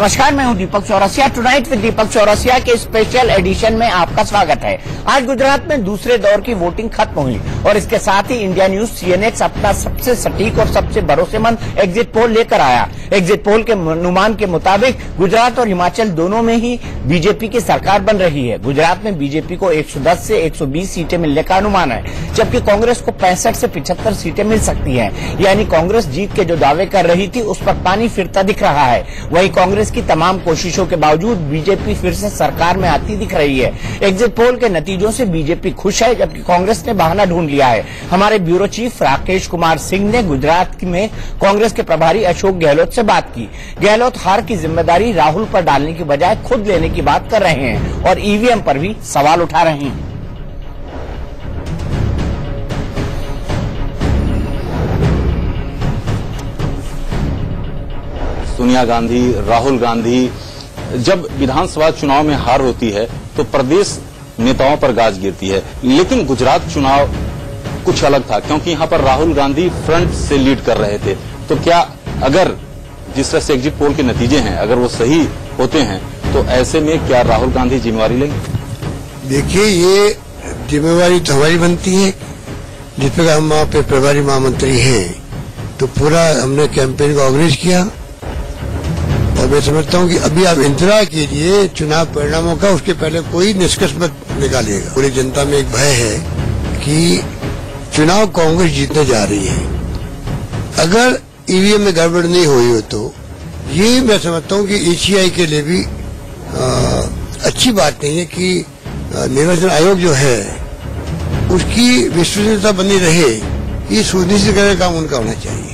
नमस्कार, मैं हूं दीपक चौरसिया। टुनाइट विद दीपक चौरसिया के स्पेशल एडिशन में आपका स्वागत है। आज गुजरात में दूसरे दौर की वोटिंग खत्म हुई और इसके साथ ही इंडिया न्यूज सीएनएक्स अपना सबसे सटीक और सबसे भरोसेमंद एग्जिट पोल लेकर आया। एग्जिट पोल के अनुमान के मुताबिक गुजरात और हिमाचल दोनों में ही बीजेपी की सरकार बन रही है। गुजरात में बीजेपी को 110 से 120 सीटें मिलने का अनुमान है, जबकि कांग्रेस को 65 से 75 सीटें मिल सकती हैं। यानी कांग्रेस जीत के जो दावे कर रही थी उस पर पानी फिरता दिख रहा है। वहीं कांग्रेस की तमाम कोशिशों के बावजूद बीजेपी फिर से सरकार में आती दिख रही है। एग्जिट पोल के नतीजों से बीजेपी खुश है, जबकि कांग्रेस ने बहाना ढूंढ लिया है। हमारे ब्यूरो चीफ राकेश कुमार सिंह ने गुजरात में कांग्रेस के प्रभारी अशोक गहलोत से बात की। गहलोत हार की जिम्मेदारी राहुल पर डालने की बजाय खुद लेने की बात कर रहे हैं और ईवीएम पर भी सवाल उठा रहे हैं। सोनिया गांधी, राहुल गांधी, जब विधानसभा चुनाव में हार होती है तो प्रदेश नेताओं पर गाज गिरती है। लेकिन गुजरात चुनाव कुछ अलग था, क्योंकि यहां पर राहुल गांधी फ्रंट से लीड कर रहे थे। तो क्या अगर जिस तरह से एग्जिट पोल के नतीजे हैं, अगर वो सही होते हैं तो ऐसे में क्या राहुल गांधी जिम्मेवारी लेंगे? देखिए, ये जिम्मेवारी तो हमारी बनती है, जिस पर हम वहाँ पे प्रभारी महामंत्री हैं, तो पूरा हमने कैंपेन को ऑर्गेनाइज किया। और मैं समझता हूँ कि अभी आप इंतजार कीजिए चुनाव परिणामों का, उसके पहले कोई निष्कर्ष मत निकालिएगा। पूरी जनता में एक भय है कि चुनाव कांग्रेस जीतने जा रही है। अगर ईवीएम में गड़बड़ नहीं हुई हो तो ये मैं समझता हूँ कि ईसीआई के लिए भी अच्छी बात नहीं है कि निर्वाचन आयोग जो है उसकी विश्वसनीयता बनी रहे, ये सुनिश्चित करने का काम उनका होना चाहिए।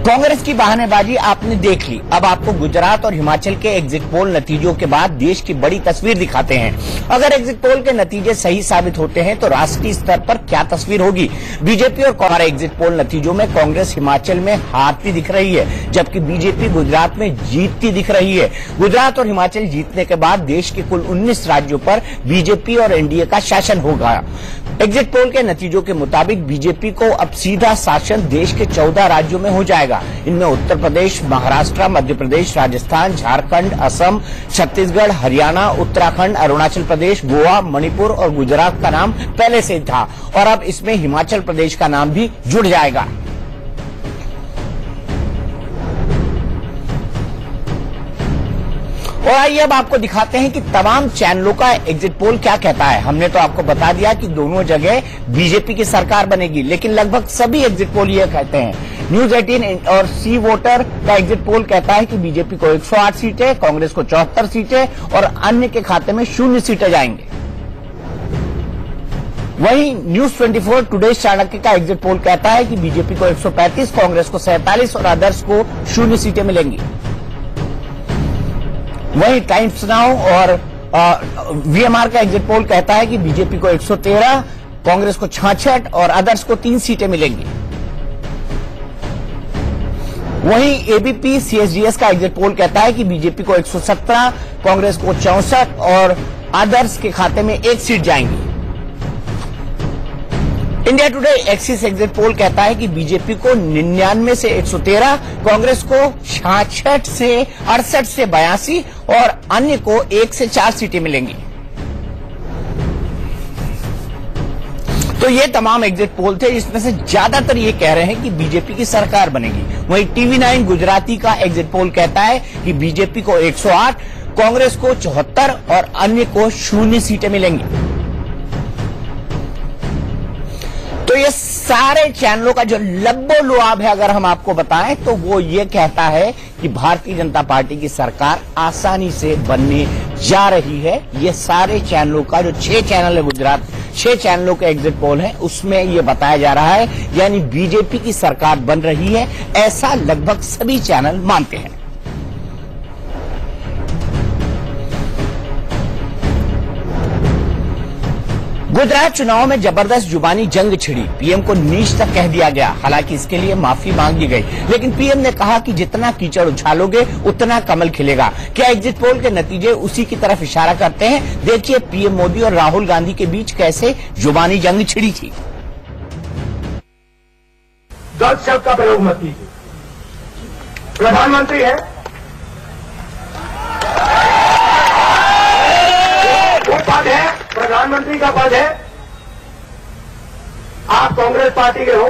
कांग्रेस की बहानेबाजी आपने देख ली। अब आपको गुजरात और हिमाचल के एग्जिट पोल नतीजों के बाद देश की बड़ी तस्वीर दिखाते हैं। अगर एग्जिट पोल के नतीजे सही साबित होते हैं तो राष्ट्रीय स्तर पर क्या तस्वीर होगी? बीजेपी और हमारे एग्जिट पोल नतीजों में कांग्रेस हिमाचल में हारती दिख रही है, जबकि बीजेपी गुजरात में जीतती दिख रही है। गुजरात और हिमाचल जीतने के बाद देश के कुल 19 राज्यों पर बीजेपी और एनडीए का शासन होगा। एग्जिट पोल के नतीजों के मुताबिक बीजेपी को अब सीधा शासन देश के 14 राज्यों में हो जाएगा। इनमें उत्तर प्रदेश, महाराष्ट्र, मध्य प्रदेश, राजस्थान, झारखंड, असम, छत्तीसगढ़, हरियाणा, उत्तराखंड, अरुणाचल प्रदेश, गोवा, मणिपुर और गुजरात का नाम पहले से था और अब इसमें हिमाचल प्रदेश का नाम भी जुड़ जाएगा। और आइए अब आपको दिखाते हैं कि तमाम चैनलों का एग्जिट पोल क्या कहता है। हमने तो आपको बता दिया कि दोनों जगह बीजेपी की सरकार बनेगी, लेकिन लगभग सभी एग्जिट पोल ये कहते हैं। न्यूज 18 और सी वोटर का एग्जिट पोल कहता है कि बीजेपी को 108 सीटें, कांग्रेस को 74 सीटें और अन्य के खाते में 0 सीटें जाएंगे। वहीं न्यूज 24 टुडे चाणक्य का एग्जिट पोल कहता है कि बीजेपी को 135, कांग्रेस को 47 और अदर्स को 0 सीटें मिलेंगी। वहीं टाइम्स नाउ और वीएमआर का एग्जिट पोल कहता है कि बीजेपी को 113, कांग्रेस को 66 और अदर्स को 3 सीटें मिलेंगी। वहीं एबीपी सीएसडीएस का एग्जिट पोल कहता है कि बीजेपी को 117, कांग्रेस को 64 और अदर्स के खाते में 1 सीट जाएंगी। India today axis exit poll कहता है कि बीजेपी को 99 से 113, कांग्रेस को 66 से 68 से 82 और अन्य को 1 से 4 सीटें मिलेंगी। तो ये तमाम एग्जिट पोल थे, जिसमें से ज्यादातर ये कह रहे हैं कि बीजेपी की सरकार बनेगी। वहीं टीवी 9 गुजराती का एग्जिट पोल कहता है कि बीजेपी को 108, कांग्रेस को 74 और अन्य को 0 सीटें मिलेंगी। तो ये सारे चैनलों का जो लब्बो-लुआब है, अगर हम आपको बताएं तो वो ये कहता है कि भारतीय जनता पार्टी की सरकार आसानी से बनने जा रही है। ये सारे चैनलों का जो 6 चैनल है गुजरात, 6 चैनलों के एग्जिट पोल है, उसमें ये बताया जा रहा है, यानी बीजेपी की सरकार बन रही है, ऐसा लगभग सभी चैनल मानते हैं। गुजरात चुनाव में जबरदस्त जुबानी जंग छिड़ी, पीएम को नीच तक कह दिया गया। हालांकि इसके लिए माफी मांगी गई, लेकिन पीएम ने कहा कि जितना कीचड़ उछालोगे उतना कमल खिलेगा। क्या एग्जिट पोल के नतीजे उसी की तरफ इशारा करते हैं? देखिए पीएम मोदी और राहुल गांधी के बीच कैसे जुबानी जंग छिड़ी थी। गलत शब्द का प्रयोग मत कीजिए। प्रधानमंत्री है, वो पद है, प्रधानमंत्री का पद है। आप कांग्रेस पार्टी के हो,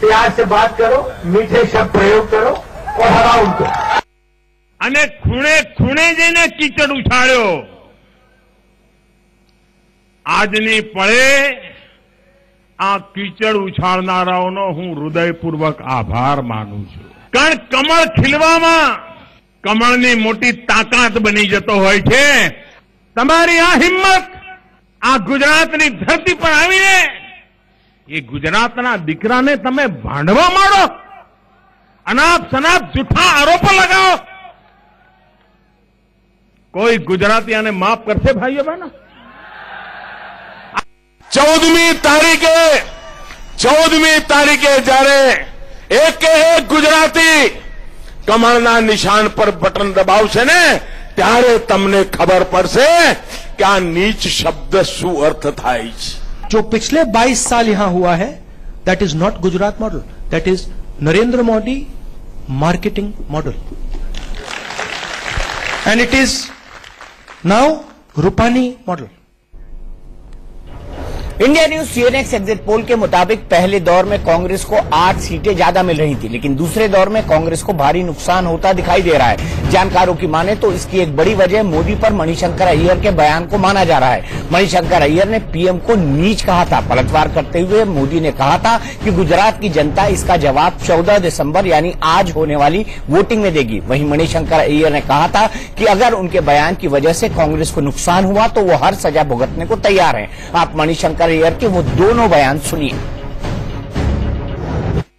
प्यार से बात करो, मीठे शब्द प्रयोग करो और हराओ उनको। અને ખૂણે ખૂણે જઈને કીચડ ઉછાળ્યો. આજની પળે આ કીચડ ઉછાળનારાઓનો હું હૃદયપૂર્વક આભાર માનું છું. કારણ કમળ ખીલવામાં કમળની મોટી તાકાત બની જતો હોય છે. તમારી આ હિંમત આ ગુજરાતની ધરતી પર આવીને એ ગુજરાતના દીકરાને તમે ભાંડવા માંડો, અનાપ શનાપ જૂઠા આરોપો लगाओ. कोई गुजराती आने माफ करते भाइयों बहनों? 14મી તારીખે જ્યારે એક ગુજરાતી કમળના નિશાન પર બટન દબાવશે ને ત્યારે તમને ખબર પડશે કે આ નીચ શબ્દ શું અર્થ થાય છે. जो पिछले 22 साल यहां हुआ है, that is not Gujarat model, that is Narendra Modi marketing model, and it is now Rupani model. India news CNX exit poll के मुताबिक पहले दौर में कांग्रेस को 8 सीटें ज्यादा मिल रही थी, लेकिन दूसरे दौर में कांग्रेस को भारी नुकसान होता दिखाई दे रहा है. जानकारों की माने तो इसकी एक बड़ी वजह मोदी पर मणिशंकर अय्यर के बयान को माना जा रहा है. मणिशंकर अय्यर ने पीएम को नीच कहा था. पलटवार करते हुए मोदी ने कहा था कि गुजरात की जनता इसका जवाब 14 दिसंबर यानी आज होने वाली वोटिंग में देगी. वहीं मणिशंकर अय्यर ने कहा था कि अगर उनके बयान की वजह से कांग्रेस को नुकसान हुआ तो वो हर सजा भुगतने को तैयार है. आप मणिशंकर अय्यर के वो दोनों बयान सुनिए.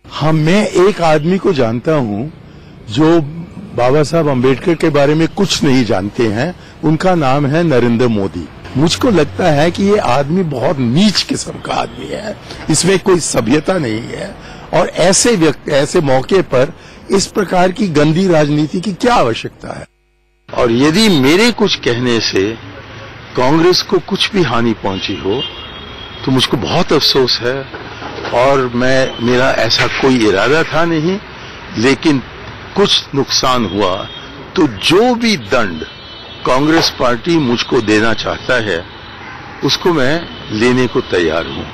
हाँ, मैं एक आदमी को जानता हूं जो बाबा साहब अंबेडकर के बारे में कुछ नहीं जानते हैं. उनका नाम है नरेंद्र मोदी. मुझको लगता है कि ये आदमी बहुत नीच किस्म का आदमी है, इसमें कोई सभ्यता नहीं है. और ऐसे व्यक्ति ऐसे मौके पर इस प्रकार की गंदी राजनीति की क्या आवश्यकता है. और यदि मेरे कुछ कहने से कांग्रेस को कुछ भी हानि पहुंची हो तो मुझको बहुत अफसोस है, और मेरा ऐसा कोई इरादा था नहीं, लेकिन कुछ नुकसान हुआ तो जो भी दंड कांग्रेस पार्टी मुझको देना चाहता है उसको मैं लेने को तैयार हूं.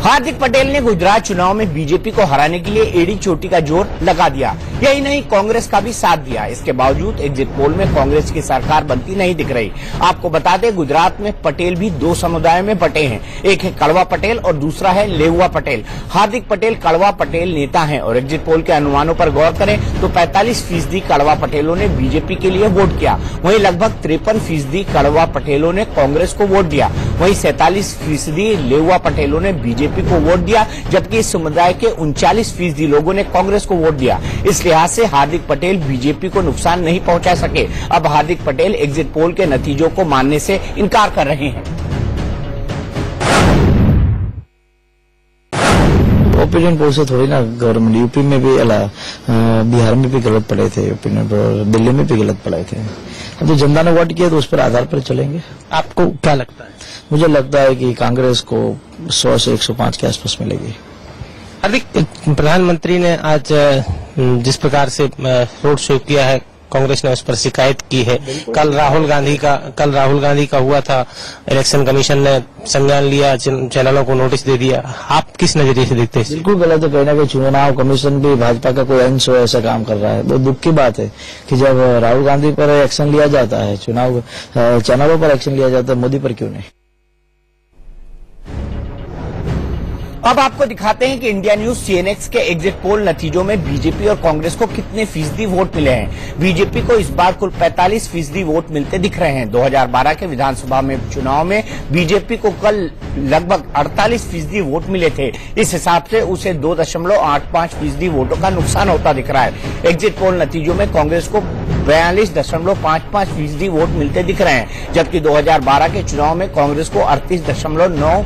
हार्दिक पटेल ने गुजरात चुनाव में बीजेपी को हराने के लिए एड़ी चोटी का जोर लगा दिया. यही नहीं, कांग्रेस का भी साथ दिया. इसके बावजूद एग्जिट पोल में कांग्रेस की सरकार बनती नहीं दिख रही. आपको बता दें, गुजरात में पटेल भी 2 समुदायों में बटे हैं. एक है कड़वा पटेल और दूसरा है लेउआ पटेल. हार्दिक पटेल कड़वा पटेल नेता हैं और एग्जिट पोल के अनुमानों पर गौर करें तो 45% कड़वा पटेलों ने बीजेपी के लिए वोट किया. वहीं लगभग 53% कड़वा पटेलों ने कांग्रेस को वोट दिया. वहीं 47% लेउआ पटेलों ने बीजेपी को वोट दिया, जबकि इस समुदाय के 39% लोगों ने कांग्रेस को वोट दिया. इस लिहाज से हार्दिक पटेल बीजेपी को नुकसान नहीं पहुंचा सके. अब हार्दिक पटेल एग्जिट पोल के नतीजों को मानने से इनकार कर रहे हैं. ओपिनियन पोल से थोड़ी ना गवर्नमेंट, यूपी में भी बिहार में भी गलत पड़े थे ओपिनियन पोल, दिल्ली में भी गलत पड़े थे. अब तो जनता ने वोट किया तो उस पर आधार पर चलेंगे. आपको क्या लगता है? मुझे लगता है कि कांग्रेस को 100 से 105 के आसपास मिलेगी. हार्दिक, प्रधानमंत्री ने आज जिस प्रकार से रोड शो किया है, कांग्रेस ने उस पर शिकायत की है. कल राहुल गांधी का हुआ था. इलेक्शन कमीशन ने संज्ञान लिया, चैनलों को नोटिस दे दिया. आप किस नजरिए से देखते हैं? बिल्कुल गलत है. कहीं ना कहीं चुनाव कमीशन भी भाजपा का कोई अंश हो ऐसा काम कर रहा है. बहुत दुख की बात है कि जब राहुल गांधी पर एक्शन लिया जाता है, चुनाव चैनलों पर एक्शन लिया जाता है, मोदी पर क्यों नहीं. अब आपको दिखाते हैं कि इंडिया न्यूज सीएनएक्स के एग्जिट पोल नतीजों में बीजेपी और कांग्रेस को कितने फीसदी वोट मिले हैं. बीजेपी को इस बार कुल 45% वोट मिलते दिख रहे हैं. 2012 के विधानसभा में चुनाव में बीजेपी को कल लगभग 48% वोट मिले थे. इस हिसाब से उसे 2.85% वोटों का नुकसान होता दिख रहा है. एग्जिट पोल नतीजों में कांग्रेस को 42.55% वोट मिलते दिख रहे हैं, जबकि 2012 के चुनाव में कांग्रेस को 38.9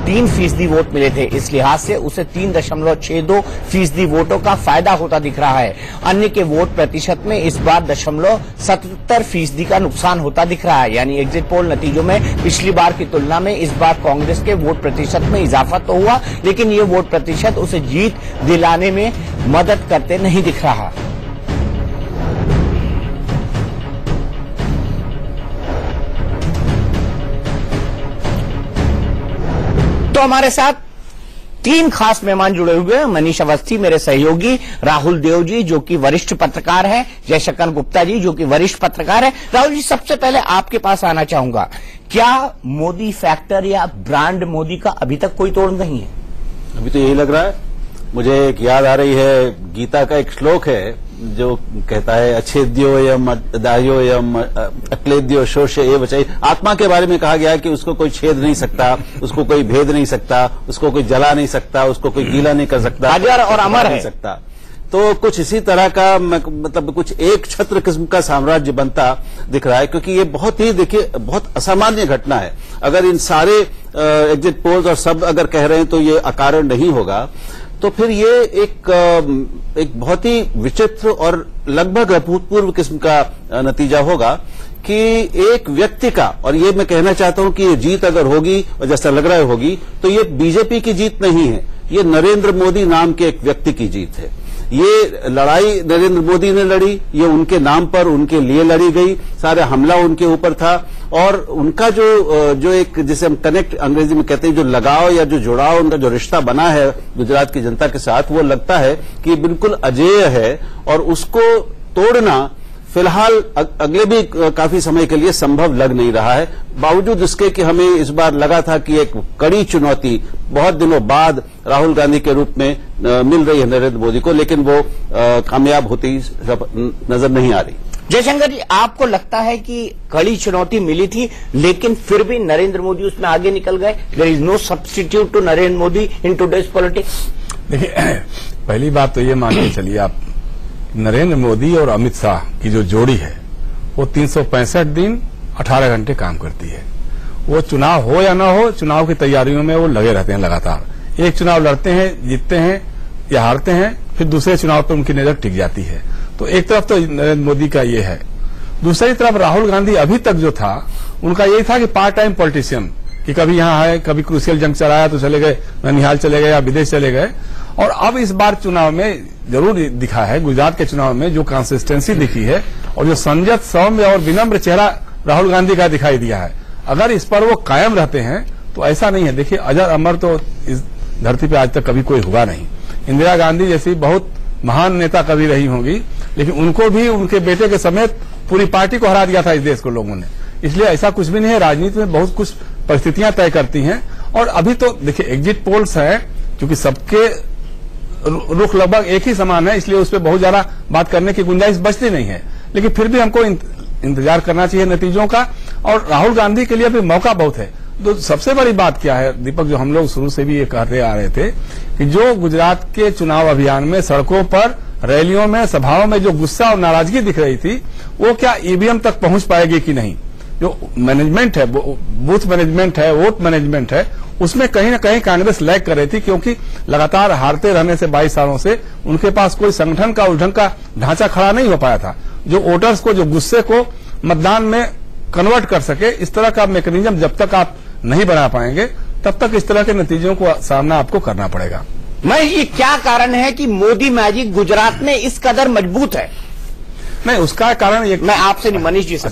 3% वोट मिले थे। इस लिहाज से उसे 3.62% वोटों का फायदा होता दिख रहा है। अन्य के वोट प्रतिशत में इस बार 0.77% का नुकसान होता दिख रहा है। यानी एग्जिट पोल नतीजों में पिछली बार की तुलना में इस बार कांग्रेस के वोट प्रतिशत में इजाफा तो हुआ, लेकिन ये वोट प्रतिशत उसे जीत दिलाने में मदद करते नहीं दिख रहा। तो हमारे साथ 3 खास मेहमान जुड़े हुए हैं। मनीष अवस्थी मेरे सहयोगी, राहुल देव जी जो कि वरिष्ठ पत्रकार हैं, जयशंकर गुप्ता जी जो कि वरिष्ठ पत्रकार हैं। राहुल जी, सबसे पहले आपके पास आना चाहूंगा, क्या मोदी फैक्टर या ब्रांड मोदी का अभी तक कोई तोड़ नहीं है? अभी तो यही लग रहा है। मुझे एक याद आ रही है, गीता का एक श्लोक है जो कहता है अच्छेद्यो यम दायो यम अक्लेद्यो शोषे ये बचाई। आत्मा के बारे में कहा गया है कि उसको कोई छेद नहीं सकता, उसको कोई भेद नहीं सकता, उसको कोई जला नहीं सकता, उसको कोई गीला नहीं कर सकता, अजर और अमर है सकता। तो कुछ इसी तरह का मतलब कुछ एक छत्र किस्म का साम्राज्य बनता दिख रहा है, क्योंकि ये बहुत ही देखिए बहुत असामान्य घटना है। अगर इन सारे एग्जिट पोल्स और सब अगर कह रहे हैं तो ये अकारण नहीं होगा, तो फिर ये एक बहुत ही विचित्र और लगभग अभूतपूर्व किस्म का नतीजा होगा कि एक व्यक्ति का, और ये मैं कहना चाहता हूं कि ये जीत अगर होगी और जैसा लग रहा है होगी, तो ये बीजेपी की जीत नहीं है, ये नरेंद्र मोदी नाम के एक व्यक्ति की जीत है। ये लड़ाई नरेंद्र मोदी ने लड़ी, ये उनके नाम पर उनके लिए लड़ी गई, सारा हमला उनके ऊपर था, और उनका जो एक जिसे हम कनेक्ट अंग्रेजी में कहते हैं, जो लगाव या जो जुड़ाव, उनका जो रिश्ता बना है गुजरात की जनता के साथ, वो लगता है कि बिल्कुल अजेय है, और उसको तोड़ना फिलहाल अगले भी काफी समय के लिए संभव लग नहीं रहा है, बावजूद इसके कि हमें इस बार लगा था कि एक कड़ी चुनौती बहुत दिनों बाद राहुल गांधी के रूप में मिल रही है नरेंद्र मोदी को, लेकिन वो कामयाब होती नजर नहीं आ रही। जयशंकर जी, आपको लगता है कि कड़ी चुनौती मिली थी लेकिन फिर भी नरेंद्र मोदी उसमें आगे निकल गए? There is no substitute to Narendra Modi in today's politics. देखिए, पहली बात तो ये मान के चलिए आप, नरेंद्र मोदी और अमित शाह की जो जोड़ी है वो 365 दिन 18 घंटे काम करती है। वो चुनाव हो या ना हो, चुनाव की तैयारियों में वो लगे रहते हैं लगातार। एक चुनाव लड़ते हैं, जीतते हैं या हारते हैं, फिर दूसरे चुनाव पर उनकी नजर टिक जाती है। तो एक तरफ तो नरेंद्र मोदी का ये है, दूसरी तरफ राहुल गांधी अभी तक जो था उनका यही था कि पार्ट टाइम पॉलिटिशियन, कि कभी यहाँ आए, कभी क्रूशियल जंग चलाया तो चले गए, ननिहाल चले गए या विदेश चले गए। और अब इस बार चुनाव में जरूर दिखा है, गुजरात के चुनाव में जो कंसिस्टेंसी दिखी है और जो संयत, सौम्य और विनम्र चेहरा राहुल गांधी का दिखाई दिया है, अगर इस पर वो कायम रहते हैं तो ऐसा नहीं है। देखिए, अजर अमर तो इस धरती पे आज तक कभी कोई हुआ नहीं। इंदिरा गांधी जैसी बहुत महान नेता कभी रही होंगी, लेकिन उनको भी उनके बेटे के समेत पूरी पार्टी को हरा दिया था इस देश को लोगों ने। इसलिए ऐसा कुछ भी नहीं है। राजनीति में बहुत कुछ परिस्थितियां तय करती हैं, और अभी तो देखिए एग्जिट पोल्स हैं, क्योंकि सबके रुख लगभग एक ही समान है, इसलिए उस पर बहुत ज्यादा बात करने की गुंजाइश बचती नहीं है। लेकिन फिर भी हमको इंतजार करना चाहिए नतीजों का, और राहुल गांधी के लिए भी मौका बहुत है। तो सबसे बड़ी बात क्या है दीपक, जो हम लोग शुरू से भी ये कहते आ रहे थे कि जो गुजरात के चुनाव अभियान में सड़कों पर, रैलियों में, सभाओं में जो गुस्सा और नाराजगी दिख रही थी, वो क्या ईवीएम तक पहुंच पाएगी कि नहीं। जो मैनेजमेंट है, बूथ मैनेजमेंट है, वोट मैनेजमेंट है, उसमें कहीं ना कहीं कांग्रेस लैग कर रही थी, क्योंकि लगातार हारते रहने से 22 सालों से उनके पास कोई संगठन का, उलझन का ढांचा खड़ा नहीं हो पाया था, जो वोटर्स को, जो गुस्से को मतदान में कन्वर्ट कर सके। इस तरह का मैकेनिज्म जब तक आप नहीं बना पाएंगे, तब तक इस तरह के नतीजों को सामना आपको करना पड़ेगा। मैं ये क्या कारण है कि मोदी मैजिक गुजरात में इस कदर मजबूत है? नहीं, उसका कारण ये, मैं आपसे नहीं, मनीष जी से।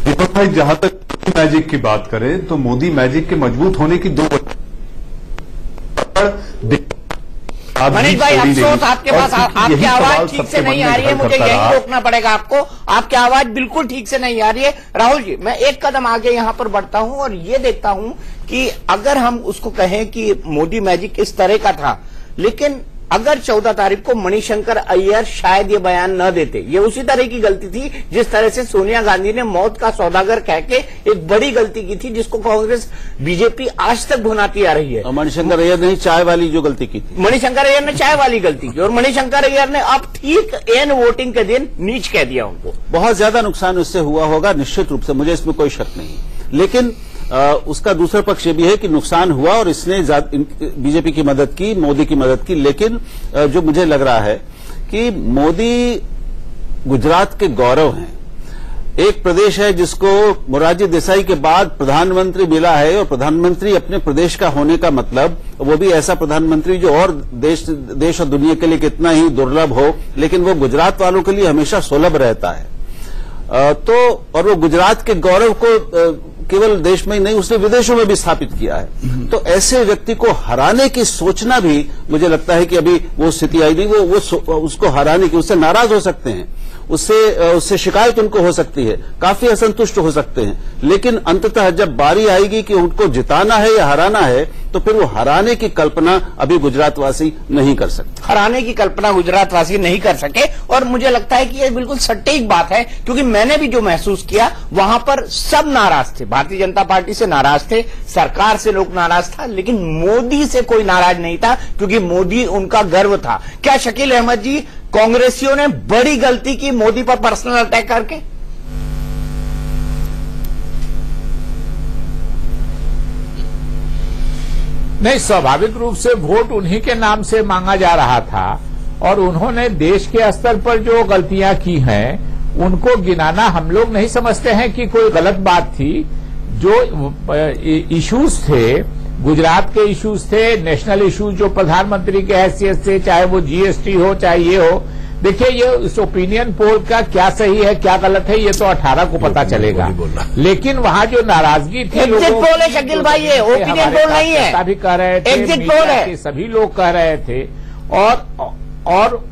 दीपक भाई, जहां तक मोदी मैजिक की बात करें तो मोदी मैजिक के मजबूत होने की 2 मनीष भाई, अफसोस आपके पास आपकी आवाज ठीक से नहीं आ रही है, मुझे यही रोकना पड़ेगा आपको। आपकी आवाज बिल्कुल ठीक से नहीं आ रही है। राहुल जी, मैं एक कदम आगे यहां पर बढ़ता हूं और ये देखता हूं कि अगर हम उसको कहें कि मोदी मैजिक इस तरह का था, लेकिन अगर 14 तारीख को मणिशंकर अय्यर शायद ये बयान न देते, ये उसी तरह की गलती थी जिस तरह से सोनिया गांधी ने मौत का सौदागर कह के एक बड़ी गलती की थी, जिसको कांग्रेस बीजेपी आज तक भुनाती आ रही है। और मणिशंकर अय्यर ने चाय वाली जो गलती की थी, मणिशंकर अय्यर ने चाय वाली गलती की और मणिशंकर अय्यर ने अब ठीक एन वोटिंग के दिन नीच कह दिया उनको। बहुत ज्यादा नुकसान उससे हुआ होगा निश्चित रूप से, मुझे इसमें कोई शक नहीं। लेकिन उसका दूसरा पक्ष ये भी है कि नुकसान हुआ और इसने बीजेपी की मदद की, मोदी की मदद की। लेकिन जो मुझे लग रहा है कि मोदी गुजरात के गौरव हैं। एक प्रदेश है जिसको मोरारजी देसाई के बाद प्रधानमंत्री मिला है और प्रधानमंत्री अपने प्रदेश का होने का मतलब, वो भी ऐसा प्रधानमंत्री जो और देश और दुनिया के लिए कितना ही दुर्लभ हो, लेकिन वो गुजरात वालों के लिए हमेशा सुलभ रहता है। और वो गुजरात के गौरव को केवल देश में ही नहीं, उसने विदेशों में भी स्थापित किया है। तो ऐसे व्यक्ति को हराने की सोचना भी मुझे लगता है कि अभी वो स्थिति आई नहीं। वो उसको हराने की, उससे नाराज हो सकते हैं, उससे शिकायत उनको हो सकती है, काफी असंतुष्ट हो सकते हैं, लेकिन अंततः जब बारी आएगी कि उनको जिताना है या हराना है, तो फिर वो हराने की कल्पना अभी गुजरातवासी नहीं कर सकते। हराने की कल्पना गुजरातवासी नहीं कर सके और मुझे लगता है कि ये बिल्कुल सटीक बात है, क्योंकि मैंने भी जो महसूस किया वहां पर सब नाराज थे। भारतीय जनता पार्टी से नाराज थे, सरकार से लोग नाराज था, लेकिन मोदी से कोई नाराज नहीं था, क्योंकि मोदी उनका गर्व था। क्या शकील अहमद जी, कांग्रेसियों ने बड़ी गलती की मोदी पर पर्सनल अटैक करके? नहीं, स्वाभाविक रूप से वोट उन्हीं के नाम से मांगा जा रहा था और उन्होंने देश के स्तर पर जो गलतियां की हैं उनको गिनाना हम लोग नहीं समझते हैं कि कोई गलत बात थी। जो इश्यूज थे, गुजरात के इश्यूज थे, नेशनल इश्यूज जो प्रधानमंत्री के हैसियत से, चाहे वो जीएसटी हो चाहे ये हो, देखिए ये इस ओपिनियन पोल का क्या सही है क्या गलत है ये तो 18 को पता चलेगा, लेकिन वहां जो नाराजगी थी एग्जिट पोल है शकील भाई, ये ओपिनियन पोल नहीं है, भी कह रहे थे, एग्जिट पोल है, सभी लोग कह रहे थे। और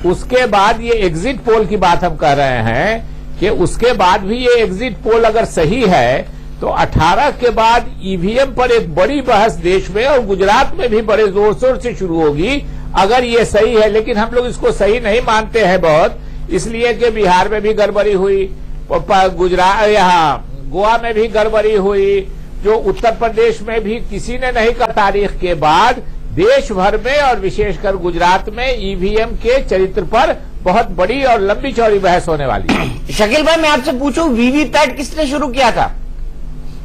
उसके बाद ये एग्जिट पोल की बात हम कह रहे हैं कि उसके बाद भी ये एग्जिट पोल अगर सही है तो 18 के बाद ईवीएम पर एक बड़ी बहस देश में और गुजरात में भी बड़े जोर शोर से शुरू होगी अगर ये सही है। लेकिन हम लोग इसको सही नहीं मानते हैं बहुत, इसलिए कि बिहार में भी गड़बड़ी हुई, गुजरात यहाँ गोवा में भी गड़बड़ी हुई, जो उत्तर प्रदेश में भी किसी ने नहीं कहा। तारीख के बाद देश भर में और विशेषकर गुजरात में ईवीएम के चरित्र पर बहुत बड़ी और लंबी चौड़ी बहस होने वाली है। शकील भाई मैं आपसे पूछूं, वीवीपैट किसने शुरू किया था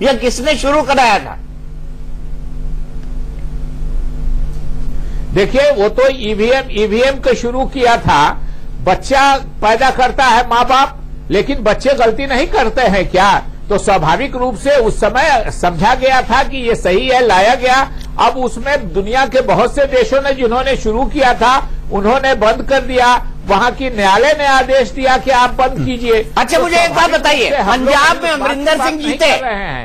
या किसने शुरू कराया था? देखिए वो तो ईवीएम को शुरू किया था, बच्चा पैदा करता है माँ बाप, लेकिन बच्चे गलती नहीं करते हैं क्या? तो स्वाभाविक रूप से उस समय समझा गया था कि ये सही है, लाया गया। अब उसमें दुनिया के बहुत से देशों ने जिन्होंने शुरू किया था उन्होंने बंद कर दिया, वहां की न्यायालय ने आदेश दिया कि आप बंद कीजिए। अच्छा तो मुझे एक बात बताइए, पंजाब में अमरिंदर सिंह जीते,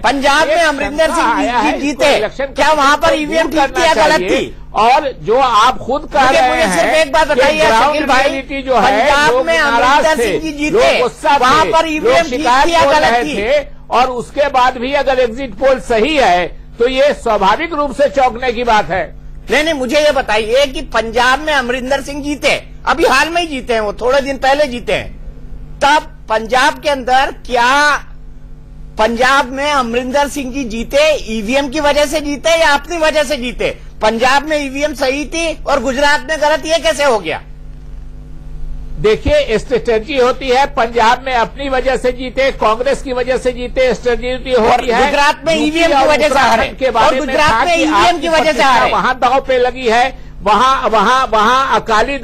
पंजाब में अमरिंदर सिंह जीते, क्या वहां पर ईवीएम ठीक थी या गलत थी? और जो आप खुद कह रहे हैं, मुझे सिर्फ एक बात बताइए शकील भाई, जो है पंजाब में अमरिंदर सिंह जी जीते, वहां पर ईवीएम ठीक थी या गलत थी? और उसके बाद भी अगर एग्जिट पोल सही है तो ये स्वाभाविक रूप से चौंकने की बात है। नहीं, मुझे ये बताइए कि पंजाब में अमरिंदर सिंह जीते, अभी हाल में ही जीते हैं, वो थोड़े दिन पहले जीते हैं, तब पंजाब के अंदर क्या पंजाब में अमरिंदर सिंह जी जीते ईवीएम की वजह से जीते या अपनी वजह से जीते? पंजाब में ईवीएम सही थी और गुजरात में गलत, ये कैसे हो गया? देखिए स्ट्रेटेजी होती है, पंजाब में अपनी वजह से जीते, कांग्रेस की वजह से जीते, स्ट्रेटेजी होती है। गुजरात में ईवीएम की वजह से हारे और गुजरात में ईवीएम की वजह से हारे, वहां दांव पे लगी है। वहां अकाली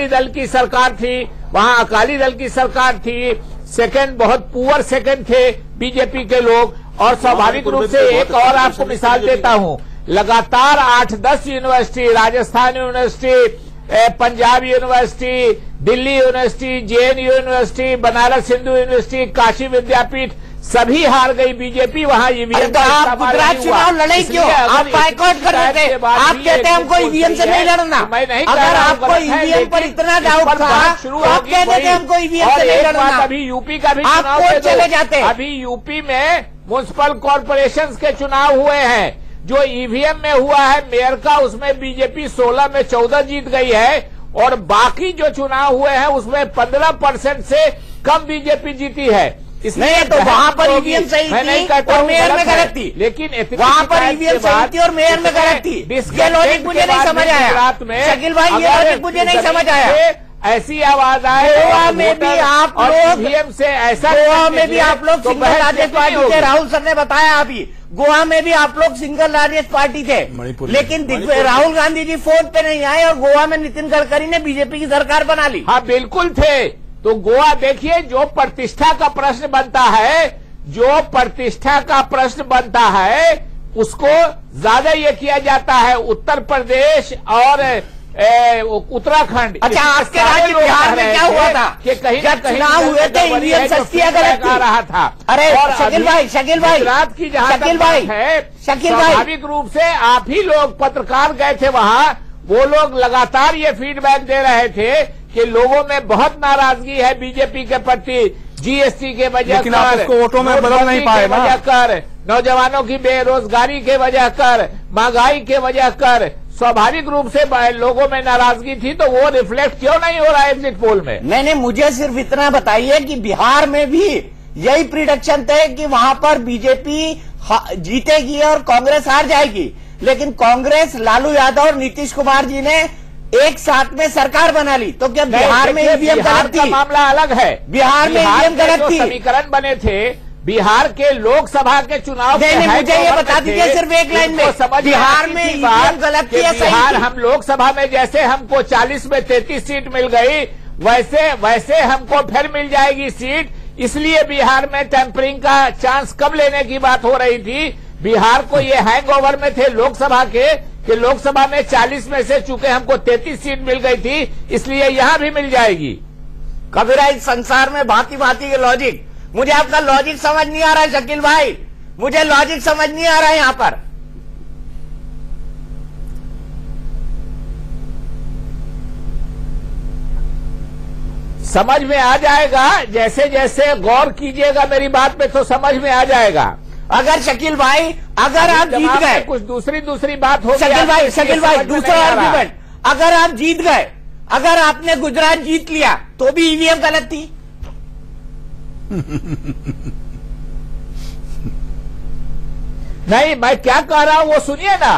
दल की सरकार थी, वहां अकाली दल की सरकार थी, सेकंड बहुत पुअर सेकंड थे बीजेपी के लोग। और स्वाभाविक रूप से एक और आपको मिसाल देता हूं, लगातार 8-10 university, Rajasthan university, Punjab university, Delhi university, JNU university, Banaras Hindu university, Kashi Vidyapith सभी हार गई बीजेपी। वहां ईवीएम का आप गुजरात चुनाव लड़े क्यों? आप बायकॉट कर रहे थे, आप कहते हैं हमको ईवीएम से नहीं लड़ना। अगर आपको ईवीएम पर इतना डाउट था आप कहते थे हमको ईवीएम से नहीं लड़ना। अभी यूपी का भी आप चले जाते। अभी यूपी में म्युनिसिपल कॉर्पोरेशन के चुनाव हुए हैं, जो ईवीएम में हुआ है मेयर का, उसमें बीजेपी 16 में 14 जीत गई है और बाकी जो चुनाव हुए हैं उसमें 15% से कम बीजेपी जीती है। नहीं तो वहां पर ईवीएम सही थी और मेयर में गलत थी, लेकिन वहां पर ईवीएम सही थी और मेयर में गलत थी। ये लॉजिक मुझे नहीं समझ आया शकील भाई, ये लॉजिक मुझे नहीं समझ आया। ऐसी आवाज आए गोवा में भी आप लोग ईवीएम से ऐसा, गोवा में भी आप लोग सिंगल लार्जेस्ट पार्टी थे, राहुल सर ने बताया अभी, गोवा में भी आप लोग सिंगल लार्जेस्ट पार्टी थे, लेकिन राहुल गांधी जी फोन पे नहीं आए और गोवा में नितिन गडकरी ने बीजेपी की सरकार बना ली। हाँ बिल्कुल थे। तो गोवा देखिए, जो प्रतिष्ठा का प्रश्न बनता है, जो प्रतिष्ठा का प्रश्न बनता है उसको ज्यादा ये किया जाता है। उत्तर प्रदेश और उत्तराखंड। अच्छा, आपके राज्य बिहार में क्या हुआ था कि कहीं जब चुनाव हुए थे ईवीएम सस्तियां गलत आ रहा था। अरे शकील भाई गुजरात की जहां शकील भाई है, स्वाभाविक रूप से आप ही लोग पत्रकार गए थे वहां, वो लोग लगातार ये फीडबैक दे रहे थे कि लोगों में बहुत नाराजगी है बीजेपी के प्रति, जीएसटी के वजह लेकिन आप उसको वोटों में बदल नहीं पाए ना, वजह कर, नौजवानों की बेरोजगारी के वजह कर, महंगाई के वजह कर, स्वाभाविक रूप से लोगों में नाराजगी थी। तो वो रिफ्लेक्ट क्यों नहीं हो रहा है एग्जिट पोल में? नहीं, मुझे सिर्फ इतना बताइए कि बिहार में भी यही प्रिडिक्शन थे कि वहां पर बीजेपी जीतेगी और कांग्रेस हार जाएगी, लेकिन कांग्रेस, लालू यादव और नीतीश कुमार जी ने एक साथ में सरकार बना ली। तो क्या बिहार में ईवीएम गलत थी? मामला अलग है। बिहार में ईवीएम गलत थी। समीकरण बने थे बिहार के लोकसभा के चुनाव नहीं, मुझे ये बता दीजिए सिर्फ एक लाइन में, बिहार में ईवीएम गलत थी या सही बिहार हम लोकसभा में जैसे हमको 40 में 33 सीट मिल गई, वैसे हमको फिर मिल जाएगी सीट। इसलिए बिहार में टेम्परिंग का चांस कब लेने की बात हो रही थी? बिहार को ये हैंगओवर में थे लोकसभा के कि लोकसभा में 40 में से चूंकि हमको 33 सीट मिल गई थी, इसलिए यहां भी मिल जाएगी। कबीरा, इस संसार में भांति भांति के लॉजिक, मुझे आपका लॉजिक समझ नहीं आ रहा है शकील भाई, मुझे लॉजिक समझ नहीं आ रहा है यहां पर। समझ में आ जाएगा, जैसे जैसे गौर कीजिएगा मेरी बात पे तो समझ में आ जाएगा। अगर शकील भाई, अगर आप जीत गए, कुछ दूसरी बात हो, शकील भाई दूसरा आर्गुमेंट, अगर आप जीत गए, अगर आपने गुजरात जीत लिया तो भी ईवीएम गलत थी। नहीं, मैं क्या कह रहा हूं वो सुनिए ना।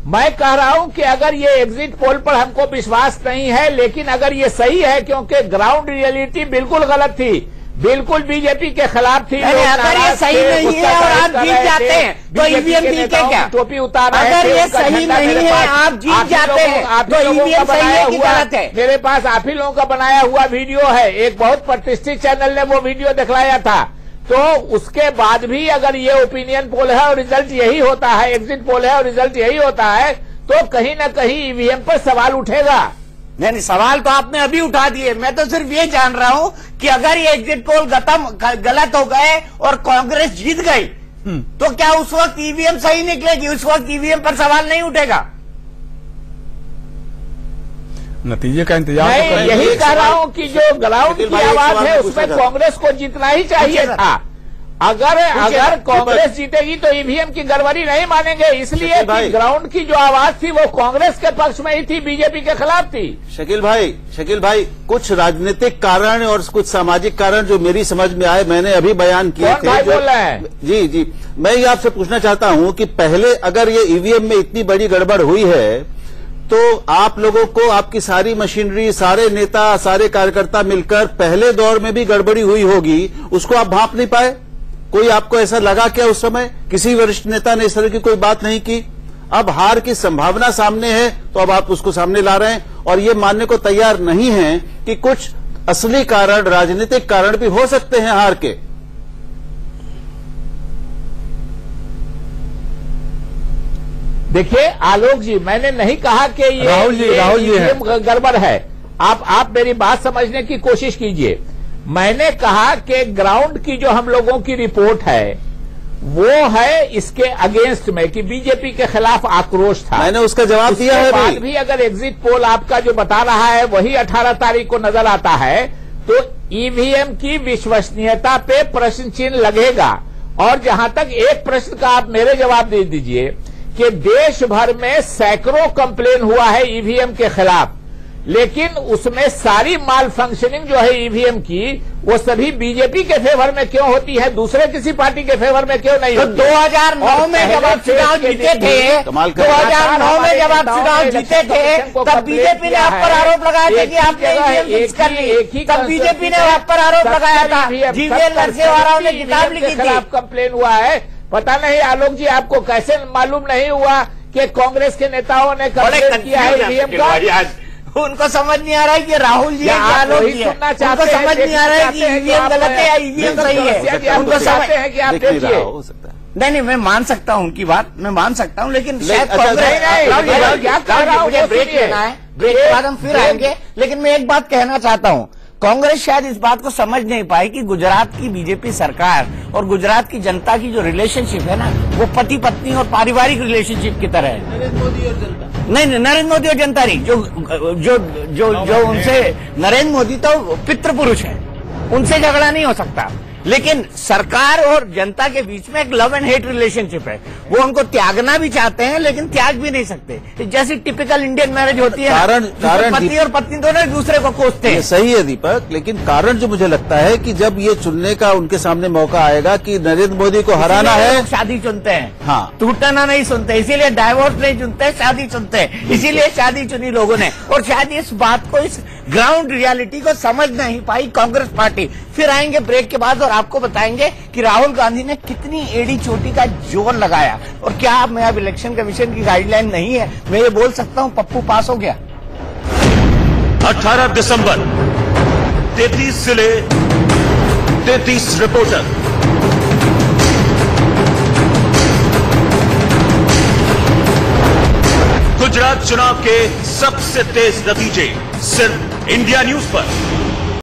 मैं कह रहा हूं कि अगर ये एग्जिट पोल पर हमको विश्वास नहीं है, लेकिन अगर ये सही है, क्योंकि ग्राउंड रियलिटी बिल्कुल गलत थी, बिल्कुल बीजेपी के खिलाफ थी। अगर ये सही नहीं है और आप जीत जाते हैं तो ईवीएम ठीक है क्या? टोपी उतार, अगर ये सही नहीं है, आप जीत जाते हैं तो ईवीएम सही है कि गलत है? मेरे पास आप ही लोगों का बनाया हुआ वीडियो है, एक बहुत प्रतिष्ठित चैनल ने वो वीडियो दिखलाया था। तो उसके बाद भी अगर ये ओपिनियन पोल है और रिजल्ट यही होता है, एग्जिट पोल है और रिजल्ट यही होता है, तो कहीं न कहीं ईवीएम पर सवाल उठेगा। नहीं, सवाल तो आपने अभी उठा दिए। मैं तो सिर्फ ये जान रहा हूं कि अगर ये एग्जिट पोल गलत हो गए और कांग्रेस जीत गई तो क्या उस वक्त ईवीएम सही निकलेगी? उस वक्त ईवीएम पर सवाल नहीं उठेगा? नतीजे का इंतजार मैं यही कह रहा हूं कि जो ग्राउंड की आवाज है उसमें कांग्रेस को जीतना ही चाहिए था। अगर कांग्रेस जीतेगी तो ईवीएम की गड़बड़ी नहीं मानेंगे, इसलिए ग्राउंड की जो आवाज थी वो कांग्रेस के पक्ष में ही थी, बीजेपी के खिलाफ थी। शकील भाई कुछ राजनीतिक कारण और कुछ सामाजिक कारण जो मेरी समझ में आए, मैंने अभी बयान किए थे। भाई बोल रहे हैं? जी, मैं ये आपसे पूछना चाहता हूं कि पहले अगर ये ईवीएम में इतनी बड़ी गड़बड़ हुई है तो आप लोगों को, आपकी सारी मशीनरी, सारे नेता, सारे कार्यकर्ता मिलकर पहले दौर में भी गड़बड़ी हुई होगी, उसको आप भांप नहीं पाए? कोई आपको ऐसा लगा क्या उस समय? किसी वरिष्ठ नेता ने इस तरह की कोई बात नहीं की? अब हार की संभावना सामने है तो अब आप उसको सामने ला रहे हैं और ये मानने को तैयार नहीं है कि कुछ असली कारण, राजनीतिक कारण भी हो सकते हैं हार के। देखिए आलोक जी, मैंने नहीं कहा कि ये राहुल जी गड़बड़ है। आप मेरी बात समझने की कोशिश कीजिए। मैंने कहा कि ग्राउंड की जो हम लोगों की रिपोर्ट है वो है इसके अगेंस्ट में कि बीजेपी के खिलाफ आक्रोश था। मैंने उसका जवाब दिया है। बाद भी अगर एग्जिट पोल आपका जो बता रहा है वही 18 तारीख को नजर आता है तो ईवीएम की विश्वसनीयता पे प्रश्न चिन्ह लगेगा। और जहां तक एक प्रश्न का आप मेरे जवाब दे दीजिए कि देश भर में सैकड़ों कंप्लेन हुआ है ईवीएम के खिलाफ, लेकिन उसमें सारी माल फंक्शनिंग जो है ईवीएम की वो सभी बीजेपी के फेवर में क्यों होती है, दूसरे किसी पार्टी के फेवर में क्यों नहीं होती? 2009 में जब आप चुनाव जीते थे, 2009 में जब आप चुनाव जीते थे, तब बीजेपी ने आप पर आरोप लगाया था कि आपने ईवीएम फिक्स कर ली। तब बीजेपी ने आप पर आरोप लगाया था, जीवीएल नरसिंह ने किताब लिखी थी। कंप्लेन हुआ है, पता नहीं आलोक जी आपको कैसे मालूम नहीं हुआ कि कांग्रेस के नेताओं ने कंप्लेन किया है ईवीएम का? उनको समझ नहीं आ रहा है कि राहुल जी आलोक जी है, उनको समझ नहीं आ रहा है कि ईवीएम गलत है या ईवीएम सही है। उनको समझते हैं कि आप देखिए, नहीं मैं मान सकता हूं उनकी बात, मैं मान सकता हूं, लेकिन शायद मुझे ब्रेक लेना है, ब्रेक के बाद हम फिर आएंगे। लेकिन मैं एक बात कहना चाहता हूं, कांग्रेस शायद इस बात को समझ नहीं पाई कि गुजरात की बीजेपी सरकार और गुजरात की जनता की जो रिलेशनशिप है ना, वो पति पत्नी और पारिवारिक रिलेशनशिप की तरह है। नरेंद्र मोदी और जनता नहीं, नरेंद्र मोदी और जनता नहीं, जो उनसे नरेंद्र मोदी तो पितृ पुरुष है, उनसे झगड़ा नहीं हो सकता, लेकिन सरकार और जनता के बीच में एक लव एंड हेट रिलेशनशिप है। वो उनको त्यागना भी चाहते हैं लेकिन त्याग भी नहीं सकते, जैसी टिपिकल इंडियन मैरिज होती है, कारण पति और पत्नी दोनों एक दूसरे को कोसते हैं। सही है दीपक, लेकिन कारण जो मुझे लगता है कि जब ये चुनने का उनके सामने मौका आएगा कि नरेंद्र मोदी को हराना है, शादी चुनते हैं, हाँ, टूटना नहीं सुनते, इसीलिए डाइवोर्स नहीं चुनते, शादी चुनते हैं, इसीलिए शादी चुनी लोगों ने। और शायद इस बात को, इस ग्राउंड रियलिटी को समझ नहीं पाई कांग्रेस पार्टी। फिर आएंगे ब्रेक के बाद और आपको बताएंगे कि राहुल गांधी ने कितनी एड़ी चोटी का जोर लगाया, और क्या मैं अब इलेक्शन कमीशन की गाइडलाइन नहीं है, मैं ये बोल सकता हूं पप्पू पास हो गया। 18 दिसंबर 33 जिले 33 रिपोर्टर, गुजरात चुनाव के सबसे तेज नतीजे सिर्फ इंडिया न्यूज पर।